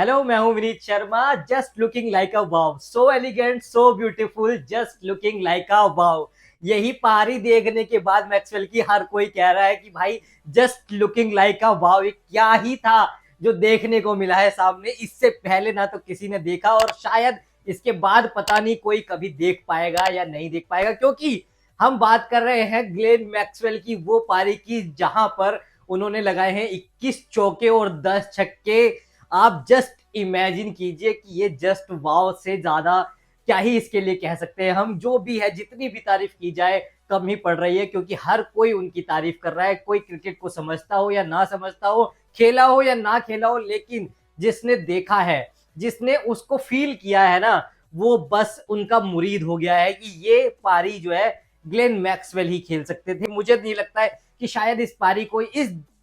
Hello, मैं हूं Vineet Sharma. Just looking like a wow, so elegant, so beautiful, just looking like a wow. यही पारी देखने के बाद मैक्सवेल की हर कोई कह रहा है कि भाई जस्ट लुकिंग लाइक अ वाव, ये क्या ही था जो देखने को मिला है सामने। इससे पहले ना तो किसी ने देखा और शायद इसके बाद पता नहीं कोई कभी देख पाएगा या नहीं देख पाएगा, क्योंकि हम बात कर रहे हैं ग्लेन मैक्सवेल की, वो पारी की जहां पर उन्होंने लगाए हैं 21 चौके और 10 छक्के। आप जस्ट इमेजिन कीजिए कि ये जस्ट वाव से ज्यादा क्या ही इसके लिए कह सकते हैं हम। जो भी है, जितनी भी तारीफ की जाए कम ही पड़ रही है, क्योंकि हर कोई उनकी तारीफ कर रहा है। कोई क्रिकेट को समझता हो या ना समझता हो, खेला हो या ना खेला हो, लेकिन जिसने देखा है, जिसने उसको फील किया है ना, वो बस उनका मुरीद हो गया है कि ये पारी जो है ग्लेन मैक्सवेल ही खेल सकते थे। मुझे नहीं लगता है कि शायद इस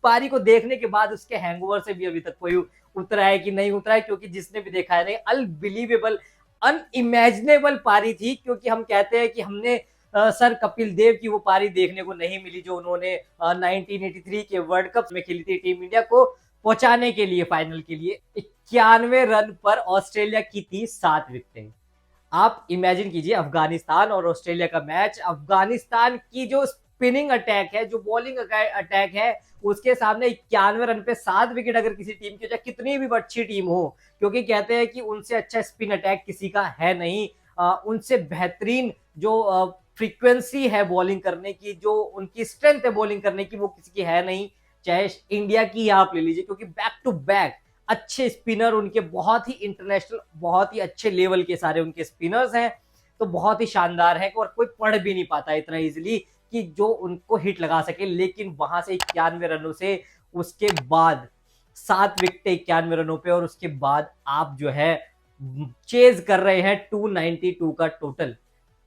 पारी को देखने के बाद उसके हैंगओवर से भी अभी तक कोई उतरा है कि नहीं उतरा है, क्योंकि जिसने भी देखा है नहीं, अनबिलीवेबल, अनइमेजिनेबल पारी थी। क्योंकि हम कहते हैं कि हमने सर कपिल देव की वो पारी देखने को नहीं मिली जो उन्होंने 1983 के वर्ल्ड कप में खेली थी टीम इंडिया को पहुंचाने के लिए फाइनल के लिए। 91 रन पर ऑस्ट्रेलिया की थी 7 विकेटें। आप इमेजिन कीजिए अफगानिस्तान और ऑस्ट्रेलिया का मैच। अफगानिस्तान की जो स्पिनिंग अटैक है, जो बॉलिंग अटैक है, उसके सामने 91 रन पे 7 विकेट अगर किसी टीम की, चाहे कितनी भी अच्छी टीम हो, क्योंकि कहते हैं कि उनसे अच्छा स्पिन अटैक किसी का है नहीं, उनसे बेहतरीन जो फ्रीक्वेंसी है बॉलिंग करने की, जो उनकी स्ट्रेंथ है बॉलिंग करने की, वो किसी की है नहीं। चाहे इंडिया की आप ले लीजिए, क्योंकि बैक टू बैक अच्छे स्पिनर उनके, बहुत ही इंटरनेशनल, बहुत ही अच्छे लेवल के सारे उनके स्पिनर्स हैं, तो बहुत ही शानदार है और कोई पढ़ भी नहीं पाता इतना इजीली कि जो उनको हिट लगा सके। लेकिन वहां से 91 रनों से उसके बाद 7 विकेट 91 रनों पे, और उसके बाद आप जो है चेज कर रहे हैं 292 का टोटल।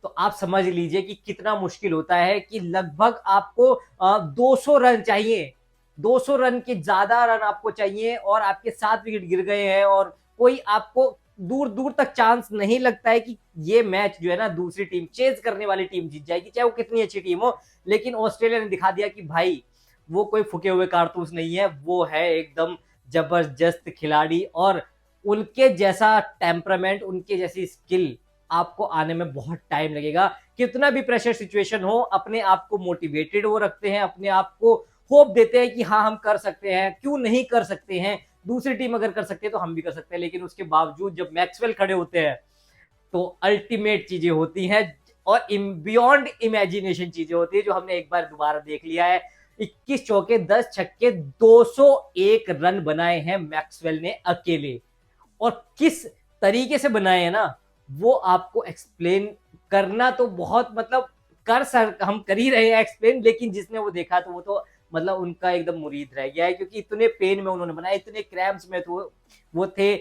तो आप समझ लीजिए कि कितना मुश्किल होता है कि लगभग आपको 200 रन चाहिए, 200 रन के ज्यादा रन आपको चाहिए, और आपके 7 विकेट गिर गए हैं, और कोई आपको दूर दूर तक चांस नहीं लगता है कि ये मैच जो है ना दूसरी टीम, चेज करने वाली टीम जीत जाएगी, चाहे वो कितनी अच्छी टीम हो। लेकिन ऑस्ट्रेलिया ने दिखा दिया कि भाई वो कोई फुके हुए कारतूस नहीं है, वो है एकदम जबरदस्त खिलाड़ी, और उनके जैसा टेम्परामेंट, उनके जैसी स्किल आपको आने में बहुत टाइम लगेगा। कितना भी प्रेशर सिचुएशन हो, अपने आप को मोटिवेटेड वो रखते हैं, अपने आप को होप देते हैं कि हाँ हम कर सकते हैं, क्यों नहीं कर सकते हैं, दूसरी टीम अगर कर सकते हैं तो हम भी कर सकते हैं। लेकिन उसके बावजूद जब मैक्सवेल खड़े होते हैं तो अल्टीमेट चीजें होती हैं, और बियॉन्ड इमेजिनेशन चीजें होती है, जो हमने एक बार दोबारा देख लिया है। 21 चौके 10 छक्के 201 रन बनाए हैं मैक्सवेल ने अकेले, और किस तरीके से बनाए हैं ना, वो आपको एक्सप्लेन करना तो बहुत, मतलब हम कर ही रहे हैं एक्सप्लेन, लेकिन जिसने वो देखा तो वो तो मतलब उनका एकदम मुरीद रह गया है, क्योंकि इतने पेन में उन्होंने बनाया, इतने क्रैम्प्स में तो वो थे।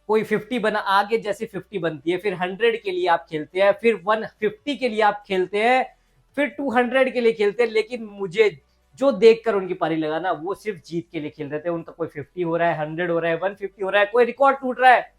कोई 50 बना, आगे जैसे 50 बनती है, फिर 100 के लिए आप खेलते हैं, फिर 150 के लिए आप खेलते हैं, फिर 200 के लिए खेलते हैं। लेकिन मुझे जो देखकर उनकी पारी लगा ना, वो सिर्फ जीत के लिए खेल रहे थे। उनका कोई 50 हो रहा है, 100 हो रहा है, 150 हो रहा है, कोई रिकॉर्ड टूट रहा है,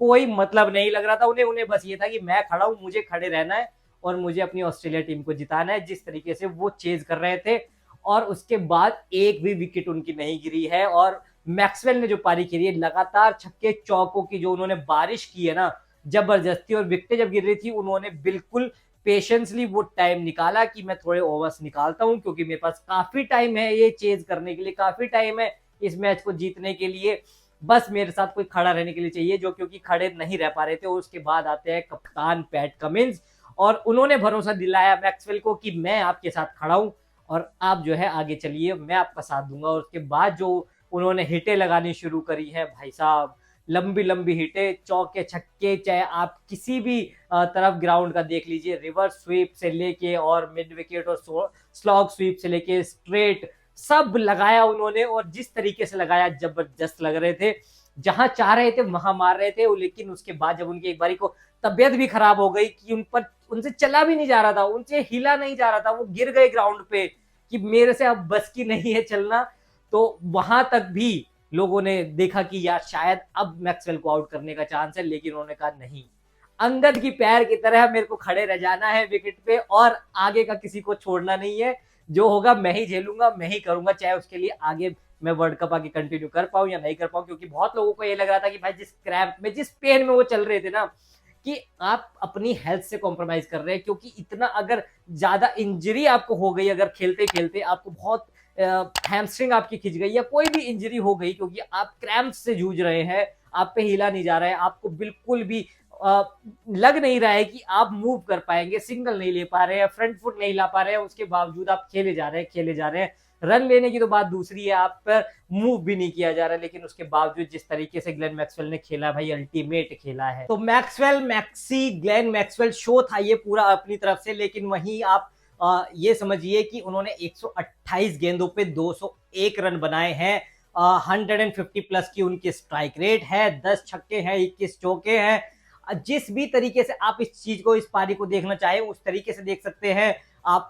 कोई मतलब नहीं लग रहा था उन्हें। उन्हें बस ये था कि मैं खड़ा हूं, मुझे खड़े रहना है, और मुझे अपनी ऑस्ट्रेलिया टीम को जिताना है। जिस तरीके से वो चेज कर रहे थे, और उसके बाद एक भी विकेट उनकी नहीं गिरी है। और मैक्सवेल ने जो पारी खेली है, लगातार छक्के चौकों की जो उन्होंने बारिश की है ना, जबरदस्ती, और विकेटें जब गिर रही थी उन्होंने बिल्कुल पेशेंसली वो टाइम निकाला कि मैं थोड़े ओवर्स निकालता हूं, क्योंकि मेरे पास काफी टाइम है ये चेज करने के लिए, काफी टाइम है इस मैच को जीतने के लिए। बस मेरे साथ कोई खड़ा रहने के लिए चाहिए, जो क्योंकि खड़े नहीं रह पा रहे थे। और उसके बाद आते हैं कप्तान पैट कमिंस, और उन्होंने भरोसा दिलाया मैक्सवेल को कि मैं आपके साथ खड़ा हूं, और आप जो है आगे चलिए, मैं आपका साथ दूंगा। और उसके बाद जो उन्होंने हिटें लगानी शुरू करी है भाई साहब, लंबी लंबी हिटें, चौके छक्के, चाहे आप किसी भी तरफ ग्राउंड का देख लीजिए, रिवर्स स्वीप से लेके और मिड विकेट और स्लॉग स्वीप से लेके स्ट्रेट, सब लगाया उन्होंने। और जिस तरीके से लगाया, जबरदस्त लग रहे थे, जहां चाह रहे थे वहां मार रहे थे। लेकिन उसके बाद जब उनकी एक बारी को तबियत भी खराब हो गई कि उनसे चला भी नहीं जा रहा था, उनसे हिला नहीं जा रहा था, वो गिर गए ग्राउंड पे कि मेरे से अब बस की नहीं है चलना, तो वहां तक भी लोगों ने देखा कि यार शायद अब मैक्सवेल को आउट करने का चांस है। लेकिन उन्होंने कहा नहीं, अंगद की पैर की तरह मेरे को खड़े रह जाना है विकेट पे, और आगे का किसी को छोड़ना नहीं है। जो होगा मैं ही झेलूंगा, मैं ही करूंगा, चाहे उसके लिए आगे मैं वर्ल्ड कप आगे कंटिन्यू कर पाऊं या नहीं कर पाऊं, क्योंकि बहुत लोगों को ये लग रहा था कि भाई जिस क्रैम्प में, जिस पेन में वो चल रहे थे ना, कि आप अपनी हेल्थ से कॉम्प्रोमाइज कर रहे हैं, क्योंकि इतना अगर ज्यादा इंजरी आपको हो गई, अगर खेलते खेलते आपको बहुत हैमस्ट्रिंग आपकी खिंच गई या कोई भी इंजरी हो गई, क्योंकि आप क्रैम्प से जूझ रहे हैं, आप पे हिला नहीं जा रहा है, आपको बिल्कुल भी लग नहीं रहा है कि आप मूव कर पाएंगे, सिग्नल नहीं ले पा रहे हैं, फ्रंट फुट नहीं ला पा रहे हैं, उसके बावजूद आप खेले जा रहे हैं। रन लेने की तो बात दूसरी है, आप पर मूव भी नहीं किया जा रहा, लेकिन उसके बावजूद जिस तरीके से ग्लेन मैक्सवेल ने खेला भाई, अल्टीमेट खेला है। तो ग्लेन मैक्सवेल शो था ये पूरा अपनी तरफ से, लेकिन वहीं आप ये समझिए कि उन्होंने 128 गेंदों पे 201 रन बनाए हैं, 150 प्लस की उनकी स्ट्राइक रेट है, 10 छक्के हैं, 21 चौके हैं। जिस भी तरीके से आप इस चीज को, इस पारी को देखना चाहे उस तरीके से देख सकते हैं आप।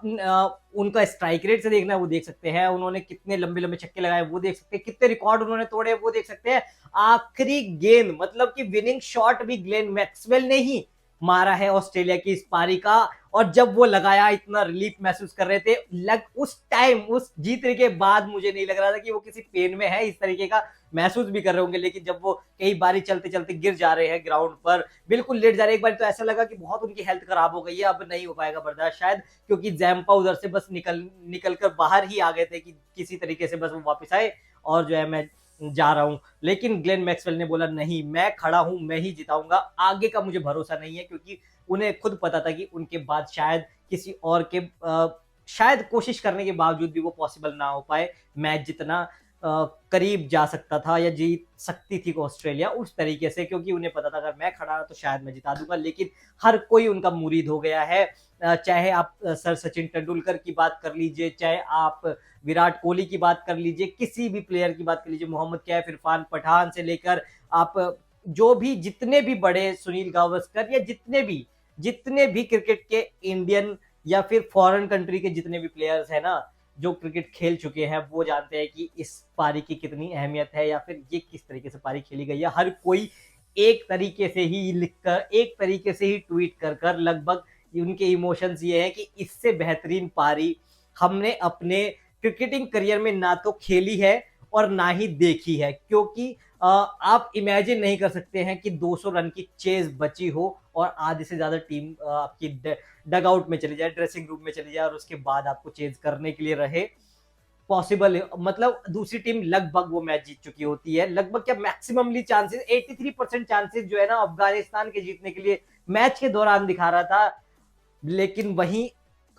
उनका स्ट्राइक रेट से देखना है वो देख सकते हैं, उन्होंने कितने लंबे लंबे छक्के लगाए वो देख सकते हैं, कितने रिकॉर्ड उन्होंने तोड़े वो देख सकते हैं। आखिरी गेंद मतलब कि विनिंग शॉट भी ग्लेन मैक्सवेल ने ही मारा है ऑस्ट्रेलिया की इस पारी का, और जब वो लगाया इतना रिलीफ महसूस कर रहे थे। उस टाइम, उस जीतने के बाद मुझे नहीं लग रहा था कि वो किसी पेन में है, इस तरीके का महसूस भी कर रहे होंगे, लेकिन जब वो कई बारी चलते चलते गिर जा रहे हैं ग्राउंड पर, बिल्कुल लेट जा रहे हैं, एक बार तो ऐसा लगा कि बहुत उनकी हेल्थ खराब हो गई है, अब नहीं हो पाएगा बर्दाश्त शायद, क्योंकि जैम्पा उधर से बस निकल कर बाहर ही आ गए थे कि किसी तरीके से बस वो वापस आए और जो है मैं जा रहा हूं। लेकिन ग्लेन मैक्सवेल ने बोला नहीं, मैं खड़ा हूं, मैं ही जिताऊंगा, आगे का मुझे भरोसा नहीं है, क्योंकि उन्हें खुद पता था कि उनके बाद शायद किसी और के शायद कोशिश करने के बावजूद भी वो पॉसिबल ना हो पाए मैच जितना करीब जा सकता था या जीत सकती थी ऑस्ट्रेलिया उस तरीके से, क्योंकि उन्हें पता था अगर मैं खड़ा रहा तो शायद मैं जिता दूंगा। लेकिन हर कोई उनका मुरीद हो गया है, चाहे आप सर सचिन तेंदुलकर की बात कर लीजिए, चाहे आप विराट कोहली की बात कर लीजिए, किसी भी प्लेयर की बात कर लीजिए, मोहम्मद कैफ, इरफान पठान से लेकर आप जो भी जितने भी बड़े, सुनील गावस्कर या जितने भी क्रिकेट के इंडियन या फिर फॉरेन कंट्री के जितने भी प्लेयर्स हैं ना, जो क्रिकेट खेल चुके हैं, वो जानते हैं कि इस पारी की कितनी अहमियत है या फिर ये किस तरीके से पारी खेली गई है। हर कोई एक तरीके से ही लिखकर, एक तरीके से ही ट्वीट कर लगभग उनके इमोशंस ये है कि इससे बेहतरीन पारी हमने अपने क्रिकेटिंग करियर में ना तो खेली है और ना ही देखी है, क्योंकि आप इमेजिन नहीं कर सकते हैं कि 200 रन की चेज बची हो और आधे से ज्यादा टीम आपकी डग आउट में चली जाए, ड्रेसिंग रूम में चली जाए, और उसके बाद आपको चेज करने के लिए रहे। पॉसिबल है, मतलब दूसरी टीम लगभग वो मैच जीत चुकी होती है, लगभग क्या मैक्सिममली चांसेस, 83% चांसेस जो है ना अफगानिस्तान के जीतने के लिए मैच के दौरान दिखा रहा था। लेकिन वहीं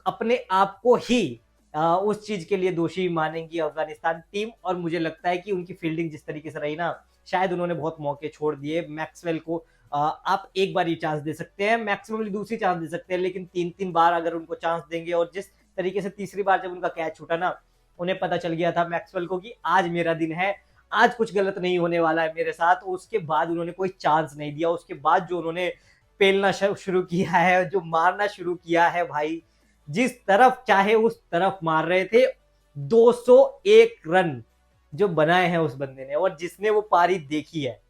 अपने आप को ही उस चीज के लिए दोषी मानेंगी अफगानिस्तान टीम, और मुझे लगता है कि उनकी फील्डिंग जिस तरीके से रही ना, शायद उन्होंने बहुत मौके छोड़ दिए। मैक्सवेल को आप एक बार ही चांस दे सकते हैं, मैक्सिमम दूसरी चांस दे सकते हैं, लेकिन 3-3 बार अगर उनको चांस देंगे, और जिस तरीके से तीसरी बार जब उनका कैच छूटा ना, उन्हें पता चल गया था मैक्सवेल को कि आज मेरा दिन है, आज कुछ गलत नहीं होने वाला है मेरे साथ। उसके बाद उन्होंने कोई चांस नहीं दिया, उसके बाद जो उन्होंने पेलना शुरू किया है, जो मारना शुरू किया है भाई, जिस तरफ चाहे उस तरफ मार रहे थे। 201 रन जो बनाए हैं उस बंदे ने, और जिसने वो पारी देखी है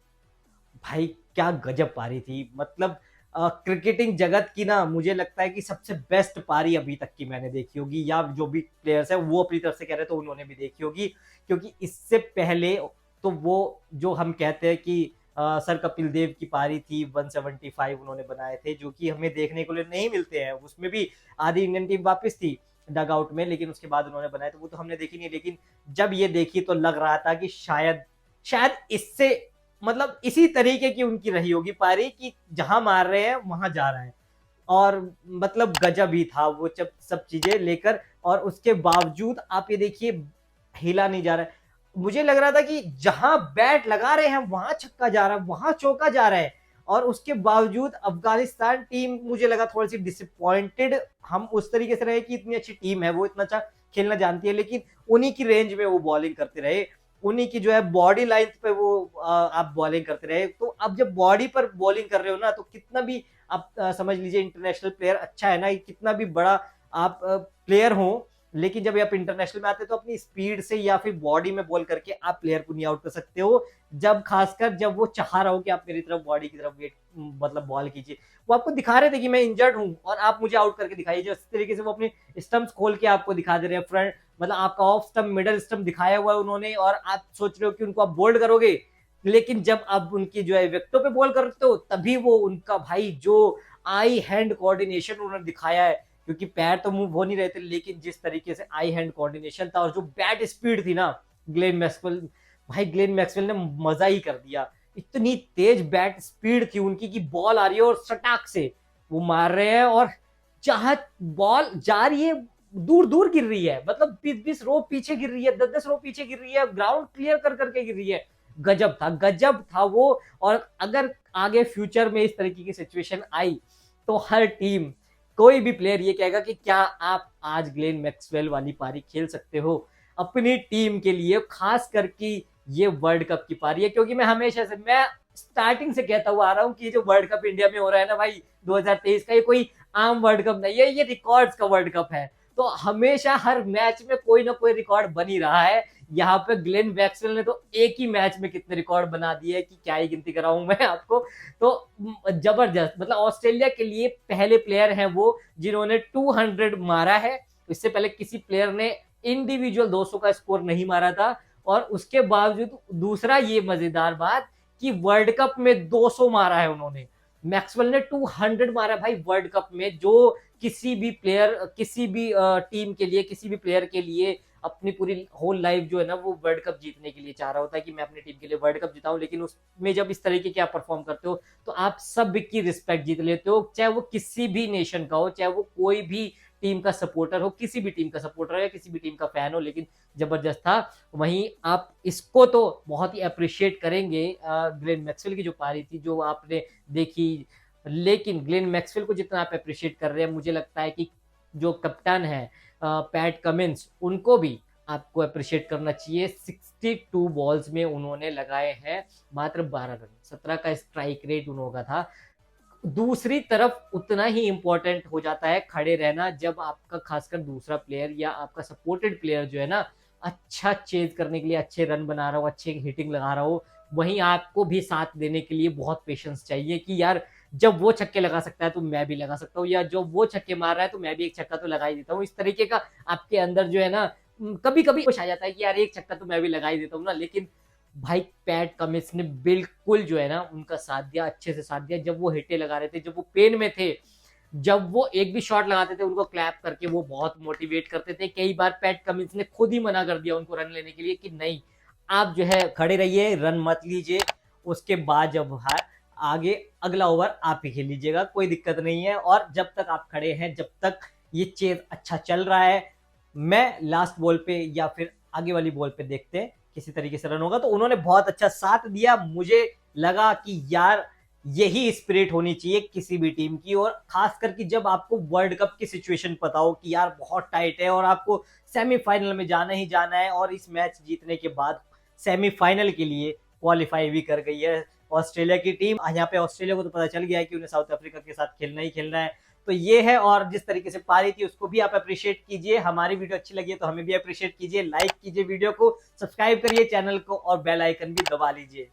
भाई, क्या गजब पारी थी। मतलब क्रिकेटिंग जगत की ना, मुझे लगता है कि सबसे बेस्ट पारी अभी तक की मैंने देखी होगी, या जो भी प्लेयर्स है वो अपनी तरफ से कह रहे तो उन्होंने भी देखी होगी, क्योंकि इससे पहले तो वो जो हम कहते हैं कि सर कपिल देव की पारी थी, 175 उन्होंने बनाए थे, जो कि हमें देखने को नहीं मिलते हैं, उसमें भी आधी इंडियन टीम वापस थी डग आउट में, लेकिन उसके बाद उन्होंने बनाए तो वो तो हमने देखी नहीं। लेकिन जब ये देखी तो लग रहा था कि शायद इससे, मतलब इसी तरीके की उनकी रही होगी पारी, कि जहां मार रहे हैं वहां जा रहा है, और मतलब गजब ही था वो सब चीजें लेकर। और उसके बावजूद आप ये देखिए, हिला नहीं जा रहा है। मुझे लग रहा था कि जहां बैट लगा रहे हैं वहां छक्का जा रहा है, वहां चौका जा रहा है, और उसके बावजूद अफगानिस्तान टीम, मुझे लगा थोड़ी सी डिसअपॉइंटेड। हम उस तरीके से रहे कि इतनी अच्छी टीम है, वो इतना अच्छा खेलना जानती है, लेकिन उन्हीं की रेंज में वो बॉलिंग करते रहे, उन्हीं की जो है बॉडी लाइन पे वो आप बॉलिंग करते रहे। तो अब जब बॉडी पर बॉलिंग कर रहे हो ना, तो कितना भी आप समझ लीजिए इंटरनेशनल प्लेयर अच्छा है ना, कितना भी बड़ा आप प्लेयर हो, लेकिन जब आप इंटरनेशनल में आते हैं तो अपनी स्पीड से या फिर बॉडी में बॉल करके आप प्लेयर को नहीं आउट कर सकते हो, जब खासकर जब वो चाह रहा हो कि आप मेरी तरफ बॉडी की तरफ वेट मतलब बॉल कीजिए। वो आपको दिखा रहे थे कि मैं इंजर्ड हूं और आप मुझे आउट करके दिखाइए, जिस तरीके से वो अपने स्टंप्स खोल के आपको दिखा दे रहे हैं, फ्रंट मतलब आपका ऑफ स्टंप मिडल स्टंप दिखाया हुआ है उन्होंने, और आप सोच रहे हो कि उनको आप बोल्ड करोगे, लेकिन जब आप उनकी जो है विकेटों पे बॉल करते हो तभी वो उनका भाई जो आई हैंड कोऑर्डिनेशन उन्होंने दिखाया है, क्योंकि पैर तो मूव हो नहीं रहे थे, लेकिन जिस तरीके से आई हैंड कोऑर्डिनेशन था और जो बैट स्पीड थी ना ग्लेन मैक्सवेल, भाई ग्लेन मैक्सवेल ने मजा ही कर दिया। इतनी तेज बैट स्पीड थी उनकी कि बॉल आ रही है और सटाक से वो मार रहे हैं, और जहां बॉल जा रही है दूर दूर गिर रही है, मतलब 20-20 रो पीछे गिर रही है, 10-10 रो पीछे गिर रही है, ग्राउंड क्लियर कर करके गिर रही है। गजब था वो। और अगर आगे फ्यूचर में इस तरीके की सिचुएशन आई तो हर टीम, कोई भी प्लेयर ये कहेगा कि क्या आप आज ग्लेन मैक्सवेल वाली पारी खेल सकते हो अपनी टीम के लिए, खास करके ये वर्ल्ड कप की पारी है। क्योंकि मैं हमेशा से, मैं स्टार्टिंग से कहता हुआ आ रहा हूं कि जो वर्ल्ड कप इंडिया में हो रहा है ना भाई 2023 का, ये कोई आम वर्ल्ड कप नहीं है, ये रिकॉर्ड्स का वर्ल्ड कप है। तो हमेशा हर मैच में कोई ना कोई रिकॉर्ड बन ही रहा है। यहाँ पे ग्लेन मैक्सवेल ने तो एक ही मैच में कितने रिकॉर्ड बना दिए कि क्या ही गिनती कराऊं मैं आपको। तो जबरदस्त, मतलब ऑस्ट्रेलिया के लिए पहले प्लेयर हैं वो जिन्होंने 200 मारा है। इससे पहले किसी प्लेयर ने इंडिविजुअल 200 का स्कोर नहीं मारा था। और उसके बावजूद दूसरा ये मजेदार बात कि वर्ल्ड कप में 200 मारा है उन्होंने, मैक्सवेल ने 200 मारा भाई वर्ल्ड कप में, जो किसी भी प्लेयर, किसी भी टीम के लिए, किसी भी प्लेयर के लिए अपनी पूरी होल लाइफ जो है ना वो वर्ल्ड कप जीतने के लिए चाह रहा होता है कि मैं अपनी टीम के लिए वर्ल्ड कप जिताऊं। लेकिन उसमें जब इस तरीके के आप परफॉर्म करते हो तो आप सब की रिस्पेक्ट जीत लेते हो, चाहे वो किसी भी नेशन का हो, चाहे वो कोई भी टीम का सपोर्टर हो, किसी भी टीम का सपोर्टर हो या किसी भी टीम का फैन हो। लेकिन जबरदस्त था। वहीं आप इसको तो बहुत ही अप्रिशिएट करेंगे, ग्लेन मैक्सवेल की जो पारी थी जो आपने देखी, लेकिन ग्लेन मैक्सवेल को जितना आप अप्रिशिएट कर रहे हैं, मुझे लगता है कि जो कप्तान है पैट कमिंस, उनको भी आपको अप्रिशिएट करना चाहिए। 62 बॉल्स में उन्होंने लगाए हैं मात्र 12 रन, 17 का स्ट्राइक रेट उनका था। दूसरी तरफ उतना ही इंपॉर्टेंट हो जाता है खड़े रहना, जब आपका खासकर दूसरा प्लेयर या आपका सपोर्टेड प्लेयर जो है ना अच्छा चेज करने के लिए अच्छे रन बना रहा हो, अच्छे हिटिंग लगा रहा हो, वहीं आपको भी साथ देने के लिए बहुत पेशेंस चाहिए कि यार जब वो छक्के लगा सकता है तो मैं भी लगा सकता हूँ, या जब वो छक्के मार रहा है तो मैं भी एक छक्का तो लगा ही देता हूँ। इस तरीके का आपके अंदर जो है ना कभी कभी कुछ आ जाता है कि यार एक छक्का तो मैं भी लगा ही देता हूँ ना। लेकिन भाई पैट कमिंस ने बिल्कुल जो है ना उनका साथ दिया, अच्छे से साथ दिया। जब वो हिटे लगा रहे थे, जब वो पेन में थे, जब वो एक भी शॉट लगाते थे उनको क्लैप करके वो बहुत मोटिवेट करते थे। कई बार पैट कमिंस ने खुद ही मना कर दिया उनको रन लेने के लिए कि नहीं, आप जो है खड़े रहिए, रन मत लीजिए, उसके बाद जब आगे अगला ओवर आप ही खेल लीजिएगा, कोई दिक्कत नहीं है। और जब तक आप खड़े हैं, जब तक ये चेज अच्छा चल रहा है, मैं लास्ट बॉल पे या फिर आगे वाली बॉल पे देखते हैं किसी तरीके से रन होगा। तो उन्होंने बहुत अच्छा साथ दिया। मुझे लगा कि यार यही स्पिरिट होनी चाहिए किसी भी टीम की, और खास करके जब आपको वर्ल्ड कप की सिचुएशन पता हो कि यार बहुत टाइट है और आपको सेमीफाइनल में जाना ही जाना है, और इस मैच जीतने के बाद सेमीफाइनल के लिए क्वालिफाई भी कर गई है ऑस्ट्रेलिया की टीम। यहाँ पे ऑस्ट्रेलिया को तो पता चल गया है कि उन्हें साउथ अफ्रीका के साथ खेलना ही खेलना है। तो ये है, और जिस तरीके से पारी थी उसको भी आप अप्रिशिएट कीजिए। हमारी वीडियो अच्छी लगी है तो हमें भी अप्रिशिएट कीजिए, लाइक कीजिए वीडियो को, सब्सक्राइब करिए चैनल को और बेल आइकन भी दबा लीजिए।